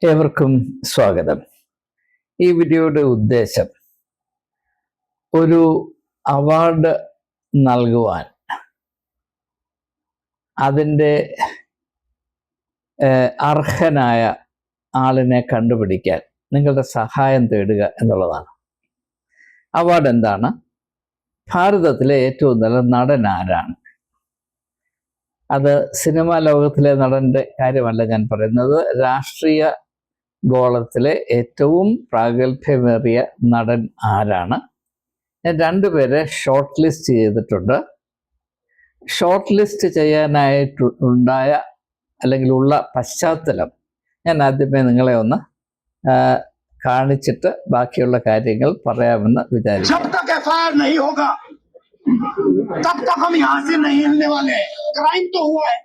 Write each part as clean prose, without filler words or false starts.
ഏവർക്കും സ്വാഗതം. ഈ വീഡിയോയുടെ ഉദ്ദേശം ഒരു അവാർഡ് നൽകുവാൻ അതിൻ്റെ അർഹനായ ആളിനെ കണ്ടുപിടിക്കാൻ നിങ്ങളുടെ സഹായം തേടുക എന്നുള്ളതാണ്. അവാർഡ് എന്താണ്? ഭാരതത്തിലെ ഏറ്റവും നല്ല നടൻ ആരാണ്? അത് സിനിമാ ലോകത്തിലെ നടൻ്റെ കാര്യമല്ല ഞാൻ പറയുന്നത്. രാഷ്ട്രീയ ഗോളത്തിലെ ഏറ്റവും പ്രാഗൽഭ്യമേറിയ നടൻ ആരാണ്? ഞാൻ രണ്ടുപേരെ ഷോർട്ട് ലിസ്റ്റ് ചെയ്തിട്ടുണ്ട്. ഷോർട്ട് ലിസ്റ്റ് ചെയ്യാനായിട്ടുണ്ടായ അല്ലെങ്കിൽ ഉള്ള പശ്ചാത്തലം ഞാൻ ആദ്യമേ നിങ്ങളെ ഒന്ന് കാണിച്ചിട്ട് ബാക്കിയുള്ള കാര്യങ്ങൾ പറയാമെന്ന് വിചാരിച്ചു. तब तक हम यहाँ से नहीं हिलने वाले। क्राइम तो हुआ है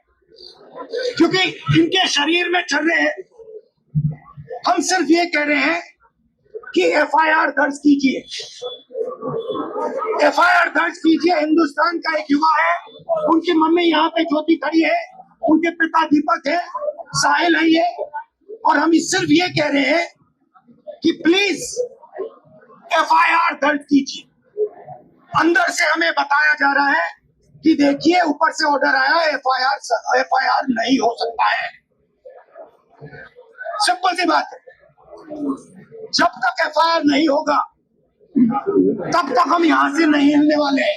क्योंकि इनके शरीर में चल रहे हैं। हम सिर्फ ये कह रहे हैं कि एफआईआर दर्ज कीजिए, एफआईआर दर्ज कीजिए। हिंदुस्तान का एक युवा है, उनकी मम्मी यहाँ पे ज्योति खड़ी है, उनके पिता दीपक है, साहिल है ये, और हम सिर्फ ये कह रहे हैं कि प्लीज एफआईआर दर्ज कीजिए। अंदर से हमें बताया जा रहा है कि देखिए ऊपर से ऑर्डर आया, एफआईआर नहीं हो सकता है। सिंपल सी बात है, जब तक एफआईआर नहीं होगा तब तक हम यहाँ से नहीं हिलने वाले।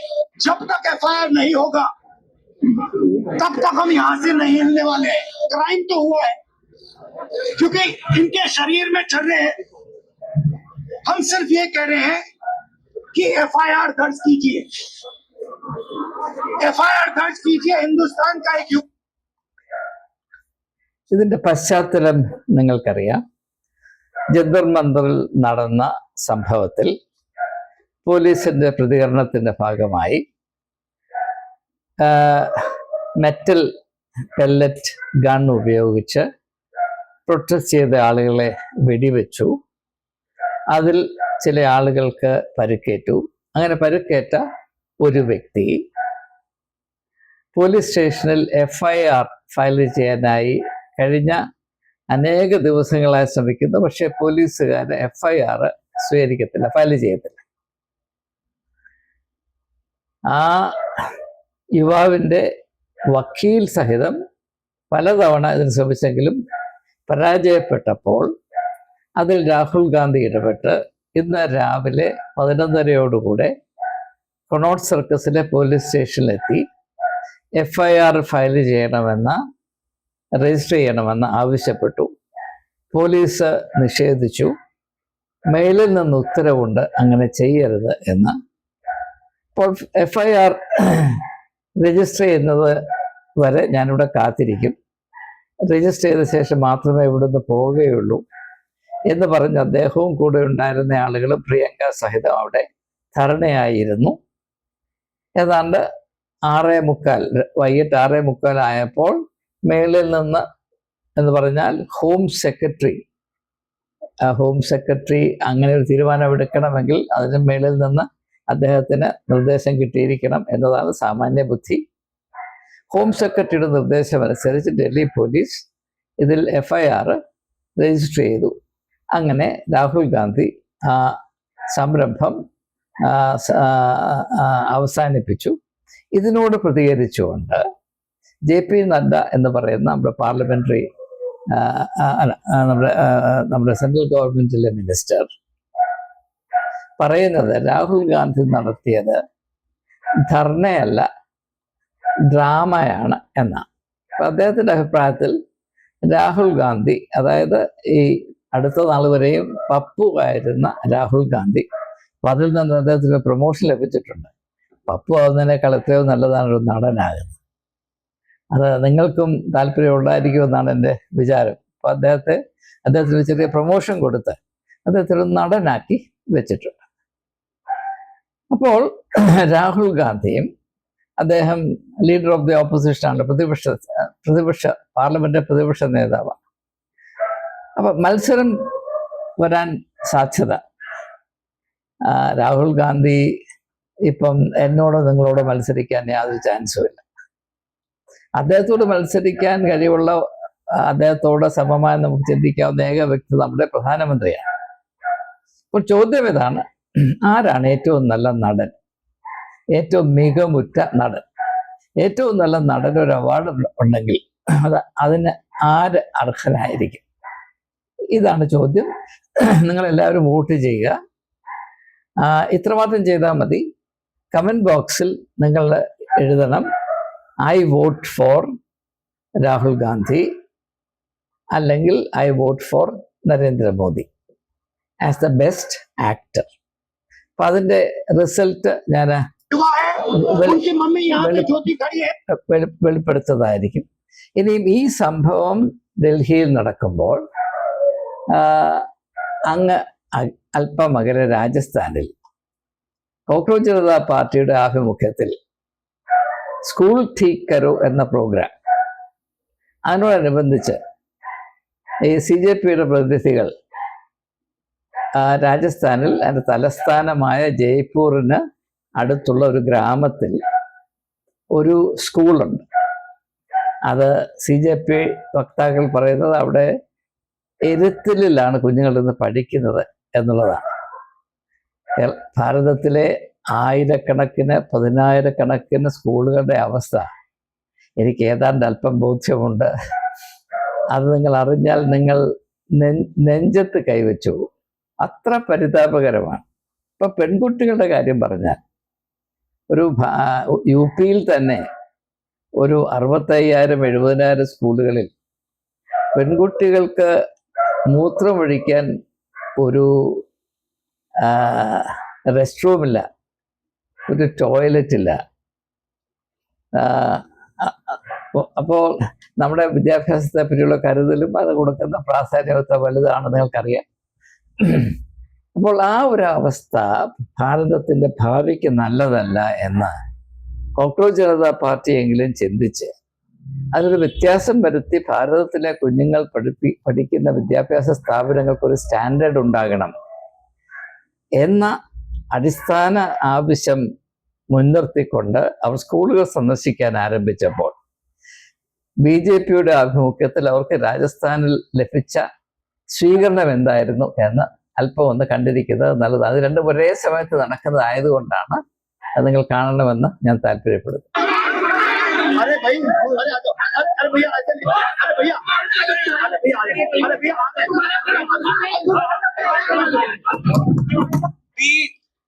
जब तक एफआईआर नहीं होगा तब तक हम यहाँ से नहीं हिलने वाले। क्राइम तो हुआ है क्योंकि इनके शरीर में चल रहे हैं। हम सिर्फ ये कह रहे हैं कि एफआईआर दर्ज कीजिए, एफआईआर दर्ज कीजिए। हिंदुस्तान का एक ഇതിന്റെ പശ്ചാത്തലം നിങ്ങൾക്കറിയാം. ജന്തർ മന്ദറിൽ നടന്ന സംഭവത്തിൽ പോലീസിന്റെ പ്രതികരണത്തിന്റെ ഭാഗമായി മെറ്റൽ പെല്ലറ്റ് ഗൺ ഉപയോഗിച്ച് പ്രൊട്ടസ്റ്റ് ചെയ്ത ആളുകളെ വെടിവെച്ചു. അതിൽ ചില ആളുകൾക്ക് പരുക്കേറ്റു. അങ്ങനെ പരുക്കേറ്റ ഒരു വ്യക്തി പോലീസ് സ്റ്റേഷനിൽ എഫ്ഐആർ ഫയൽ ചെയ്യാനായി കഴിഞ്ഞ അനേക ദിവസങ്ങളായി ശ്രമിക്കുന്നു. പക്ഷേ പോലീസുകാർ എഫ്ഐആർ സ്വീകരിക്കത്തില്ല, ഫയൽ ചെയ്യത്തില്ല. ആ യുവാവിൻ്റെ വക്കീൽ സഹിതം പലതവണ ഇതിന് ശ്രമിച്ചെങ്കിലും പരാജയപ്പെട്ടപ്പോൾ അതിൽ രാഹുൽ ഗാന്ധി ഇടപെട്ട് ഇന്ന് രാവിലെ 11:30 കൊണോട്ട് സർക്കസിലെ പോലീസ് സ്റ്റേഷനിലെത്തി എഫ്ഐആർ ഫയൽ ചെയ്യണമെന്ന്, രജിസ്റ്റർ ചെയ്യണമെന്ന് ആവശ്യപ്പെട്ടു. പോലീസ് നിഷേധിച്ചു. മെയിലിൽ നിന്ന് ഉത്തരവുണ്ട് അങ്ങനെ ചെയ്യരുത് എന്ന്. അപ്പോൾ എഫ്ഐആർ രജിസ്റ്റർ ചെയ്യുന്നത് വരെ ഞാനിവിടെ കാത്തിരിക്കും, രജിസ്റ്റർ ചെയ്ത ശേഷം മാത്രമേ ഇവിടുന്ന് പോവുകയുള്ളൂ എന്ന് പറഞ്ഞ് അദ്ദേഹവും കൂടെ ഉണ്ടായിരുന്ന ആളുകൾ പ്രിയങ്ക സഹിതം അവിടെ ധർണയായിരുന്നു. ഏതാണ്ട് 6:45 വൈകിട്ട് 6:45 ആയപ്പോൾ മേളിൽ നിന്ന് എന്ന് പറഞ്ഞാൽ ഹോം സെക്രട്ടറി അങ്ങനെ ഒരു തീരുമാനമെടുക്കണമെങ്കിൽ അതിന് മേളിൽ നിന്ന് അദ്ദേഹത്തിന് നിർദ്ദേശം കിട്ടിയിരിക്കണം എന്നതാണ് സാമാന്യ ബുദ്ധി. ഹോം സെക്രട്ടറിയുടെ നിർദ്ദേശമനുസരിച്ച് ഡൽഹി പോലീസ് ഇതിൽ എഫ്ഐആർ രജിസ്റ്റർ ചെയ്തു. അങ്ങനെ രാഹുൽ ഗാന്ധി ആ സംരംഭം അവസാനിപ്പിച്ചു. ഇതിനോട് പ്രതികരിച്ചുകൊണ്ട് JP നദ്ദ എന്ന് പറയുന്ന നമ്മുടെ സെൻട്രൽ ഗവൺമെന്റിലെ മിനിസ്റ്റർ പറയുന്നത് രാഹുൽ ഗാന്ധി നടത്തിയത് ധർണയല്ല, ഡ്രാമയാണ് എന്നാണ്. അപ്പം അദ്ദേഹത്തിൻ്റെ അഭിപ്രായത്തിൽ രാഹുൽ ഗാന്ധി, അതായത് ഈ അടുത്ത നാൾ വരെയും പപ്പു ആയിരുന്ന രാഹുൽ ഗാന്ധി, അപ്പം അതിൽ നിന്ന് അദ്ദേഹത്തിന് പ്രൊമോഷൻ ലഭിച്ചിട്ടുണ്ട്. പപ്പു ആവുന്നതിനേക്കാൾ എത്രയോ നല്ലതാണ് ഒരു നടനാകുന്നത്. അത് നിങ്ങൾക്കും താല്പര്യം ഉണ്ടായിരിക്കുമെന്നാണ് എൻ്റെ വിചാരം. അപ്പം അദ്ദേഹത്തിന് ചെറിയ പ്രൊമോഷൻ കൊടുത്ത് അദ്ദേഹത്തിന് നടനാക്കി വെച്ചിട്ടുണ്ട്. അപ്പോൾ രാഹുൽ ഗാന്ധിയും അദ്ദേഹം ലീഡർ ഓഫ് ദി ഓപ്പോസിഷനാണ്, പാർലമെന്റ് പ്രതിപക്ഷ നേതാവാണ്. അപ്പം മത്സരം വരാൻ സാധ്യത, രാഹുൽ ഗാന്ധി ഇപ്പം എന്നോടോ നിങ്ങളോടോ മത്സരിക്കാൻ യാതൊരു ചാൻസും ഇല്ല. അദ്ദേഹത്തോട് മത്സരിക്കാൻ കഴിവുള്ള അദ്ദേഹത്തോട് സമമായി നമുക്ക് ചിന്തിക്കാവുന്ന ഏക വ്യക്തി നമ്മുടെ പ്രധാനമന്ത്രിയാണ്. അപ്പോൾ ചോദ്യം ഇതാണ്, ആരാണ് ഏറ്റവും നല്ല നടൻ, ഏറ്റവും മികവുറ്റ നടൻ? ഏറ്റവും നല്ല നടൻ ഒരു അവാർഡ് ഉണ്ടെങ്കിൽ അതിന് ആര് അർഹനായിരിക്കും? ഇതാണ് ചോദ്യം. നിങ്ങളെല്ലാവരും വോട്ട് ചെയ്യുക. ഇത്രമാത്രം ചെയ്താൽ മതി. കമൻറ്റ് ബോക്സിൽ നിങ്ങൾ എഴുതണം, I vote for Rahul Gandhi, അല്ലെങ്കിൽ I vote for Narendra Modi as the best actor. അപ്പം അതിൻ്റെ റിസൾട്ട് ഞാൻ വെളിപ്പെടുത്തതായിരിക്കും. ഇനിയും ഈ സംഭവം ഡൽഹിയിൽ നടക്കുമ്പോൾ അങ്ങ് അല്പം അകലെ രാജസ്ഥാനിൽ കോക്രോച്ച് ജനതാ പാർട്ടിയുടെ ആഭിമുഖ്യത്തിൽ സ്കൂൾ ठीक करो എന്ന പ്രോഗ്രാം, അതിനോടനുബന്ധിച്ച് ഈ CJPയുടെ പ്രതിനിധികൾ രാജസ്ഥാനിൽ അതിൻ്റെ തലസ്ഥാനമായ ജയ്പൂരിന് അടുത്തുള്ള ഒരു ഗ്രാമത്തിൽ ഒരു സ്കൂളുണ്ട്. അത് CJP വക്താക്കൾ പറയുന്നത് അവിടെ എരുത്തിലാണ് കുഞ്ഞുങ്ങൾ ഇന്ന് പഠിക്കുന്നത് എന്നുള്ളതാണ്. ഭാരതത്തിലെ ആയിരക്കണക്കിന് പതിനായിരക്കണക്കിന് സ്കൂളുകളുടെ അവസ്ഥ എനിക്ക് ഏതാണ്ട് അല്പം ബോധ്യമുണ്ട്. അത് നിങ്ങൾ അറിഞ്ഞാൽ നിങ്ങൾ നെഞ്ചത്ത് കൈവച്ചു. അത്ര പരിതാപകരമാണ്. ഇപ്പൊ പെൺകുട്ടികളുടെ കാര്യം പറഞ്ഞാൽ ഒരു UPയിൽ തന്നെ ഒരു 65,000-70,000 സ്കൂളുകളിൽ പെൺകുട്ടികൾക്ക് മൂത്രമൊഴിക്കാൻ ഒരു റെസ്റ്റ് റൂമില്ല, ഒരു ടോയ്ലറ്റ് ഇല്ല. അപ്പോൾ നമ്മുടെ വിദ്യാഭ്യാസത്തെ പറ്റിയുള്ള കരുതലും അത് കൊടുക്കുന്ന പ്രാധാന്യമൊക്കെ വലുതാണെന്ന് നിങ്ങൾക്കറിയാം. അപ്പോൾ ആ ഒരു അവസ്ഥ ഭാരതത്തിൻ്റെ ഭാവിക്ക് നല്ലതല്ല എന്ന് കോക്രോച്ച് ജനതാ പാർട്ടിയെങ്കിലും ചിന്തിച്ച് അതിനൊരു വ്യത്യാസം വരുത്തി ഭാരതത്തിലെ കുഞ്ഞുങ്ങൾ പഠിക്കുന്ന വിദ്യാഭ്യാസ സ്ഥാപനങ്ങൾക്കൊരു സ്റ്റാൻഡേർഡ് ഉണ്ടാകണം എന്ന അടിസ്ഥാന ആവശ്യം മുൻനിർത്തിക്കൊണ്ട് അവർ സ്കൂളുകൾ സന്ദർശിക്കാൻ ആരംഭിച്ചപ്പോൾ BJPയുടെ ആഭിമുഖ്യത്തിൽ അവർക്ക് രാജസ്ഥാനിൽ ലഭിച്ച സ്വീകരണം എന്തായിരുന്നു എന്ന് അല്പം ഒന്ന് കണ്ടിരിക്കുന്നത് നല്ലത്. അത് രണ്ടും ഒരേ സമയത്ത് നടക്കുന്നതായതുകൊണ്ടാണ് അത് നിങ്ങൾ കാണണമെന്ന് ഞാൻ താല്പര്യപ്പെടുന്നു.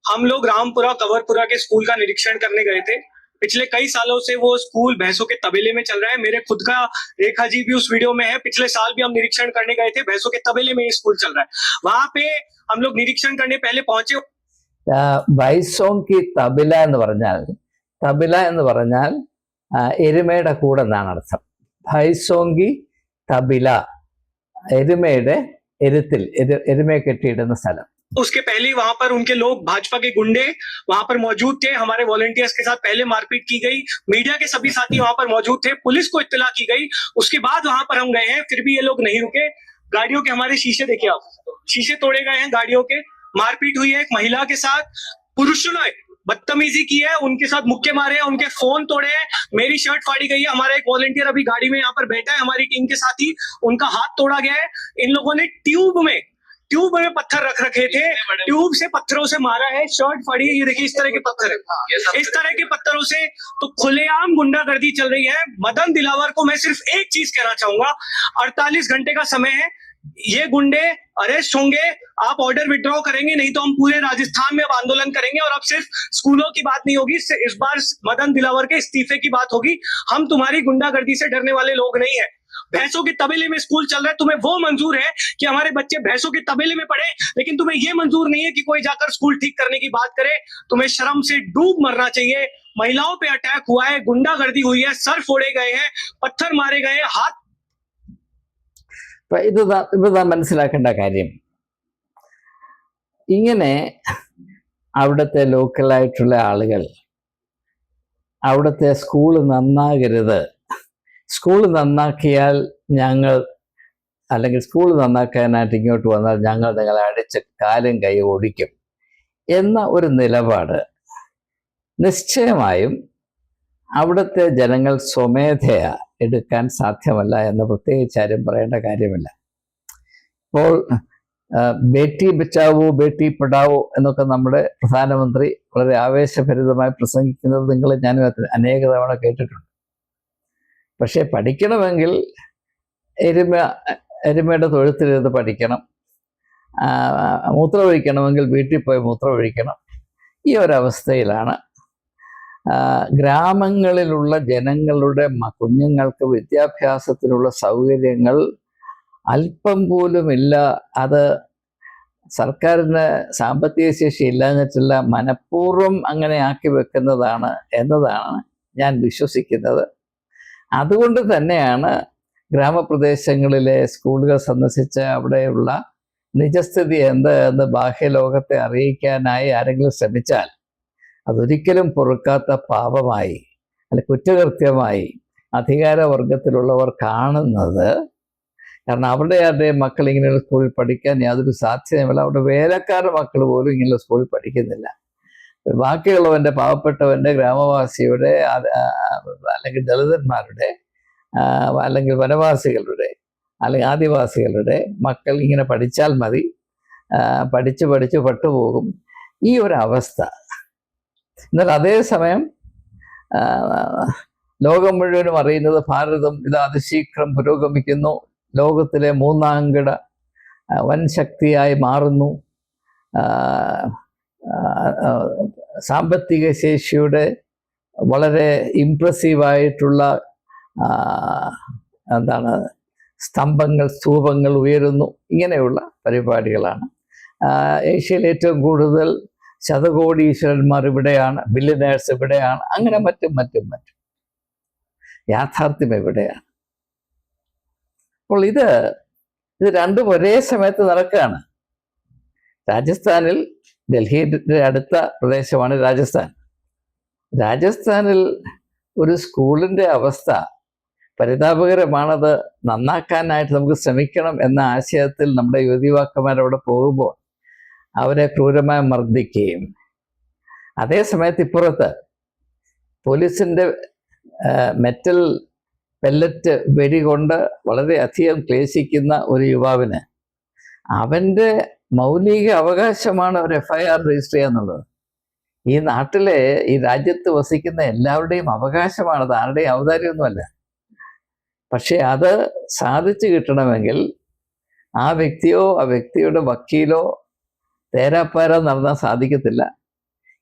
हम लोग रामपुरा कंवरपुरा के स्कूल का निरीक्षण करने गए थे। पिछले कई सालों से वो स्कूल भैंसों के तबेले में चल रहा है। मेरे खुद का रेखा जी भी उस वीडियो में है। पिछले साल भी हम निरीक्षण करने गए थे, भैंसों के तबेले में ये स्कूल चल रहा है। वहां पे हम लोग निरीक्षण करने पहले पहुंचे। ഭൈസോങ്കി തബില എന്ന് പറഞ്ഞാൽ എരുമയുടെ കൂടെ എന്നാണ് അർത്ഥം. ഭൈസോങ്കി തബില, എരുമയുടെ എരുത്തിൽ എരുമയെ കെട്ടിയിടുന്ന സ്ഥലം. उसके पहले वहां पर उनके लोग, भाजपा के गुंडे वहां पर मौजूद थे। हमारे वॉलंटियर्स के साथ पहले मारपीट की गई। मीडिया के सभी साथी वहां पर मौजूद थे। पुलिस को इत्तला की गई। उसके बाद वहां पर हम गए हैं, फिर भी ये लोग नहीं रुके। गाड़ियों के हमारे शीशे देखिए आप, शीशे तोड़े गए हैं गाड़ियों के। मारपीट हुई है एक महिला के साथ, पुरुषों ने बदतमीजी की है, उनके साथ मुक्के मारे हैं, उनके फोन तोड़े हैं, मेरी शर्ट फाड़ी गई है। हमारा एक वॉलंटियर अभी गाड़ी में यहाँ पर बैठा है हमारी टीम के साथ ही, उनका हाथ तोड़ा गया है। इन लोगों ने ट्यूब में पत्थर रख रखे थे, ट्यूब से पत्थरों से मारा है, शर्ट फाड़ी है। ये देखिए इस तरह के पत्थर है, इस तरह के पत्थरों से तो खुलेआम गुंडागर्दी चल रही है। मदन दिलावर को मैं सिर्फ एक चीज कहना चाहूंगा, 48 घंटे का समय है, ये गुंडे अरेस्ट होंगे। आप ऑर्डर विड्रॉ करेंगे, नहीं तो हम पूरे राजस्थान में अब आंदोलन करेंगे। और अब सिर्फ स्कूलों की बात नहीं होगी, इस बार मदन दिलावर के इस्तीफे की बात होगी। हम तुम्हारी गुंडागर्दी से डरने वाले लोग नहीं है। भैंसों के तबेले में स्कूल चल रहा है, तुम्हें वो मंजूर है कि हमारे बच्चे भैंसों के तबेले में पढ़े, लेकिन तुम्हें ये मंजूर नहीं है कि कोई जाकर स्कूल ठीक करने की बात करे। तुम्हें शर्म से डूब मरना चाहिए। महिलाओं पे अटैक हुआ है, गुंडागर्दी हुई है, सर फोड़े गए हैं, पत्थर मारे गए हैं, हाथ. ഇതാ മനസ്സിലാക്കേണ്ട കാര്യം, ഇങ്ങനെ അവിടുത്തെ ലോക്കലായിട്ടുള്ള ആളുകൾ അവിടുത്തെ സ്കൂൾ നന്നാകരുത്, സ്കൂൾ നന്നാക്കിയാൽ ഞങ്ങൾ, അല്ലെങ്കിൽ സ്കൂൾ നന്നാക്കാനായിട്ട് ഇങ്ങോട്ട് വന്നാൽ ഞങ്ങൾ നിങ്ങളെ അടിച്ച് കാലും കൈ ഓടിക്കും എന്ന ഒരു നിലപാട് നിശ്ചയമായും അവിടുത്തെ ജനങ്ങൾ സ്വമേധയാ എടുക്കാൻ സാധ്യമല്ല എന്ന് പ്രത്യേകിച്ച് ആരും പറയേണ്ട കാര്യമില്ല. ഇപ്പോൾ ബേട്ടി ബച്ചാവോ ബേട്ടി പഠാവോ എന്നൊക്കെ നമ്മുടെ പ്രധാനമന്ത്രി വളരെ ആവേശഭരിതമായി പ്രസംഗിക്കുന്നത് നിങ്ങൾ ഞാനും അനേക തവണ കേട്ടിട്ടുണ്ട്. പക്ഷെ പഠിക്കണമെങ്കിൽ എരുമയുടെ തൊഴുത്തിലിരുന്ന് പഠിക്കണം, മൂത്രമൊഴിക്കണമെങ്കിൽ വീട്ടിൽ പോയി മൂത്രമൊഴിക്കണം. ഈ ഒരവസ്ഥയിലാണ് ഗ്രാമങ്ങളിലുള്ള ജനങ്ങളുടെ കുഞ്ഞുങ്ങൾക്ക് വിദ്യാഭ്യാസത്തിനുള്ള സൗകര്യങ്ങൾ അല്പം പോലും ഇല്ല. അത് സർക്കാരിന് സാമ്പത്തിക ശേഷി ഇല്ലാഞ്ഞിട്ടില്ല, മനഃപൂർവ്വം അങ്ങനെ ആക്കി വെക്കുന്നതാണ് എന്നതാണ് ഞാൻ വിശ്വസിക്കുന്നത്. അതുകൊണ്ട് തന്നെയാണ് ഗ്രാമപ്രദേശങ്ങളിലെ സ്കൂളുകൾ സന്ദർശിച്ച് അവിടെയുള്ള നിജസ്ഥിതി എന്ന് ബാഹ്യലോകത്തെ അറിയിക്കാനായി ആരെങ്കിലും ശ്രമിച്ചാൽ അതൊരിക്കലും പൊറുക്കാത്ത പാപമായി അല്ലെ കുറ്റകൃത്യമായി അധികാരവർഗത്തിലുള്ളവർ കാണുന്നത്. കാരണം അവരുടെ മക്കൾ ഇങ്ങനെയുള്ള സ്കൂളിൽ പഠിക്കാൻ യാതൊരു സാധ്യതയുമില്ല. അവരുടെ വേലക്കാരുടെ മക്കൾ പോലും ഇങ്ങനെയുള്ള സ്കൂളിൽ പഠിക്കുന്നില്ല. ബാക്കിയുള്ളവൻ്റെ പാവപ്പെട്ടവൻ്റെ ഗ്രാമവാസിയുടെ അല്ലെങ്കിൽ ദളിതന്മാരുടെ അല്ലെങ്കിൽ വനവാസികളുടെ അല്ലെങ്കിൽ ആദിവാസികളുടെ മക്കൾ ഇങ്ങനെ പഠിച്ചാൽ മതി, പഠിച്ച് പട്ടുപോകും. ഈ ഒരു അവസ്ഥ. എന്നാൽ അതേസമയം ലോകം മുഴുവനും അറിയുന്നത് ഭാരതം ഇത് അതിശീഘ്രം പുരോഗമിക്കുന്നു, ലോകത്തിലെ മൂന്നാംകിട വൻ ശക്തിയായി മാറുന്നു, സാമ്പത്തിക ശേഷിയുടെ വളരെ ഇംപ്രസീവായിട്ടുള്ള സ്തംഭങ്ങൾ സ്തൂപങ്ങൾ ഉയരുന്നു. ഇങ്ങനെയുള്ള പരിപാടികളാണ്. ഏഷ്യയിൽ ഏറ്റവും കൂടുതൽ ശതകോടീശ്വരന്മാർ ഇവിടെയാണ്, ബില്യനേഴ്സ് ഇവിടെയാണ്, അങ്ങനെ മറ്റും യാഥാർത്ഥ്യം എവിടെയാണ്? അപ്പോൾ ഇത് രണ്ടും ഒരേ സമയത്ത് നടക്കുകയാണ്. രാജസ്ഥാനിൽ, ഡൽഹിയുടെ അടുത്ത പ്രദേശമാണ് രാജസ്ഥാനിൽ ഒരു സ്കൂളിൻ്റെ അവസ്ഥ പരിതാപകരമാണത്. നന്നാക്കാനായിട്ട് നമുക്ക് ശ്രമിക്കണം എന്ന ആശയത്തിൽ നമ്മുടെ യുവതിവാക്കന്മാരവിടെ പോകുമ്പോൾ അവരെ ക്രൂരമായി മർദ്ദിക്കുകയും അതേ സമയത്ത് ഇപ്പുറത്ത് പോലീസിൻ്റെ മെറ്റൽ പെല്ലറ്റ് വെടികൊണ്ട് വളരെയധികം ക്ലേശിക്കുന്ന ഒരു യുവാവിന് അവൻ്റെ മൗലിക അവകാശമാണ് ഒരു FIR രജിസ്റ്റർ ചെയ്യുക എന്നുള്ളത്. ഈ നാട്ടിലെ ഈ രാജ്യത്ത് വസിക്കുന്ന എല്ലാവരുടെയും അവകാശമാണ്, ആരുടെയും ഔദാര്യമൊന്നുമല്ല. പക്ഷെ അത് സാധിച്ചു കിട്ടണമെങ്കിൽ ആ വ്യക്തിയോ ആ വ്യക്തിയുടെ വക്കീലോ തേരാപ്പാര നടന്നാൽ സാധിക്കത്തില്ല.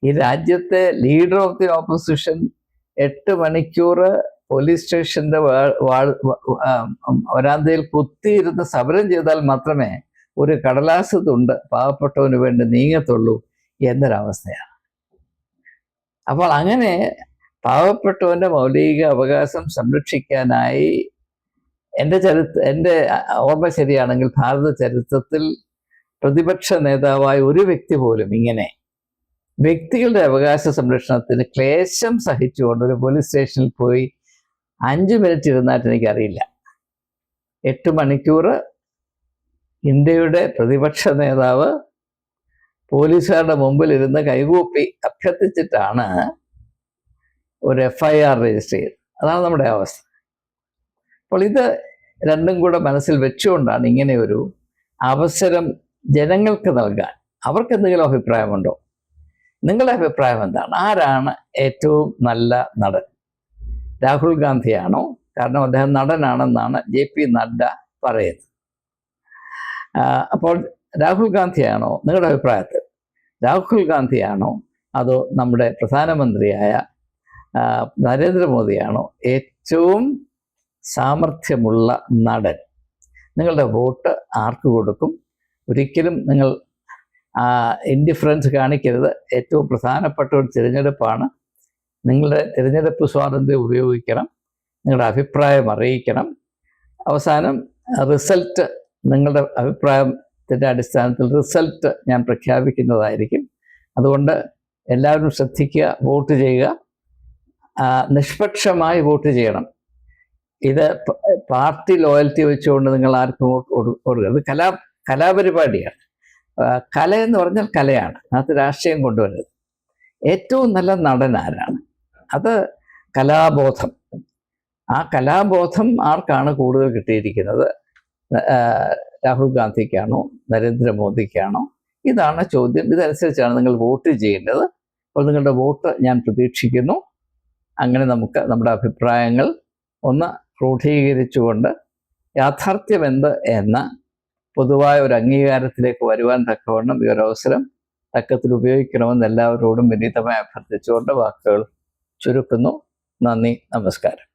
ഈ രാജ്യത്തെ ലീഡർ ഓഫ് ദി ഓപ്പോസിഷൻ 8 മണിക്കൂർ പോലീസ് സ്റ്റേഷൻ്റെ വരാന്തയിൽ കുത്തിയിരുന്ന് സമരം ചെയ്താൽ മാത്രമേ ഒരു കടലാസ് തുണ്ട് പാവപ്പെട്ടവന് വേണ്ടി നീങ്ങത്തുള്ളൂ എന്നൊരവസ്ഥയാണ്. അപ്പോൾ അങ്ങനെ പാവപ്പെട്ടവൻ്റെ മൗലിക അവകാശം സംരക്ഷിക്കാനായി എൻ്റെ ഓർമ്മ ശരിയാണെങ്കിൽ ഭാരത ചരിത്രത്തിൽ പ്രതിപക്ഷ നേതാവായ ഒരു വ്യക്തി പോലും ഇങ്ങനെ വ്യക്തികളുടെ അവകാശ സംരക്ഷണത്തിന് ക്ലേശം സഹിച്ചുകൊണ്ട് ഒരു പോലീസ് സ്റ്റേഷനിൽ പോയി 5 മിനിറ്റ് ഇരുന്നായിട്ട് എനിക്കറിയില്ല. 8 മണിക്കൂർ ഇന്ത്യയുടെ പ്രതിപക്ഷ നേതാവ് പോലീസുകാരുടെ മുമ്പിൽ ഇരുന്ന് കൈകൂപ്പി അഭ്യർത്ഥിച്ചിട്ടാണ് ഒരു FIR രജിസ്റ്റർ ചെയ്തത്. അതാണ് നമ്മുടെ അവസ്ഥ. അപ്പോൾ ഇത് രണ്ടും കൂടെ മനസ്സിൽ വെച്ചുകൊണ്ടാണ് ഇങ്ങനെ ഒരു അവസരം ജനങ്ങൾക്ക് നൽകാൻ. അവർക്ക് എന്തെങ്കിലും അഭിപ്രായമുണ്ടോ? നിങ്ങളുടെ അഭിപ്രായം എന്താണ്? ആരാണ് ഏറ്റവും നല്ല നടൻ? രാഹുൽ ഗാന്ധിയാണോ? കാരണം അദ്ദേഹം നടനാണെന്നാണ് JP നഡ്ഡ പറയുന്നത്. അപ്പോൾ രാഹുൽ ഗാന്ധിയാണോ നിങ്ങളുടെ അഭിപ്രായത്തിൽ? രാഹുൽ ഗാന്ധിയാണോ അതോ നമ്മുടെ പ്രധാനമന്ത്രിയായ നരേന്ദ്രമോദിയാണോ ഏറ്റവും സാമർഥ്യമുള്ള നടൻ? നിങ്ങളുടെ വോട്ട് ആർക്ക് കൊടുക്കും? ഒരിക്കലും നിങ്ങൾ ഇൻഡിഫറൻസ് കാണിക്കരുത്. ഏറ്റവും പ്രധാനപ്പെട്ട ഒരു തിരഞ്ഞെടുപ്പാണ്. നിങ്ങളുടെ തിരഞ്ഞെടുപ്പ് സ്വാതന്ത്ര്യം ഉപയോഗിക്കണം, നിങ്ങളുടെ അഭിപ്രായം അറിയിക്കണം. അവസാനം റിസൾട്ട്, നിങ്ങളുടെ അഭിപ്രായത്തിൻ്റെ അടിസ്ഥാനത്തിൽ റിസൾട്ട് ഞാൻ പ്രഖ്യാപിക്കുന്നതായിരിക്കും. അതുകൊണ്ട് എല്ലാവരും ശ്രദ്ധിക്കുക, വോട്ട് ചെയ്യുക, നിഷ്പക്ഷമായി വോട്ട് ചെയ്യണം. ഇത് പാർട്ടി ലോയൽറ്റി വെച്ചുകൊണ്ട് നിങ്ങൾ ആർക്കും വോട്ട് കൊടുക്കുക. അത് കലാപരിപാടിയാണ്. കല എന്ന് പറഞ്ഞാൽ കലയാണ്, അത് രാഷ്ട്രീയം കൊണ്ടുവരുന്നത്. ഏറ്റവും നല്ല നടൻ ആരാണ്? അത് കലാബോധം. ആ കലാബോധം ആർക്കാണ് കൂടുതൽ കിട്ടിയിരിക്കുന്നത്? രാഹുൽ ഗാന്ധിക്കാണോ നരേന്ദ്രമോദിക്കാണോ? ഇതാണ് ചോദ്യം. ഇതനുസരിച്ചാണ് നിങ്ങൾ വോട്ട് ചെയ്യേണ്ടത്. അപ്പോൾ നിങ്ങളുടെ വോട്ട് ഞാൻ പ്രതീക്ഷിക്കുന്നു. അങ്ങനെ നമുക്ക് നമ്മുടെ അഭിപ്രായങ്ങൾ ഒന്ന് ക്രോഡീകരിച്ചുകൊണ്ട് യാഥാർത്ഥ്യമെന്ത് എന്ന പൊതുവായ ഒരു അംഗീകാരത്തിലേക്ക് വരുവാൻ തക്കവണ്ണം ഈ ഒരു അവസരം തക്കത്തിൽ ഉപയോഗിക്കണമെന്ന് എല്ലാവരോടും വിനീതമായി അഭ്യർത്ഥിച്ചുകൊണ്ട് വാക്കുകൾ ചുരുക്കുന്നു. നന്ദി, നമസ്കാരം.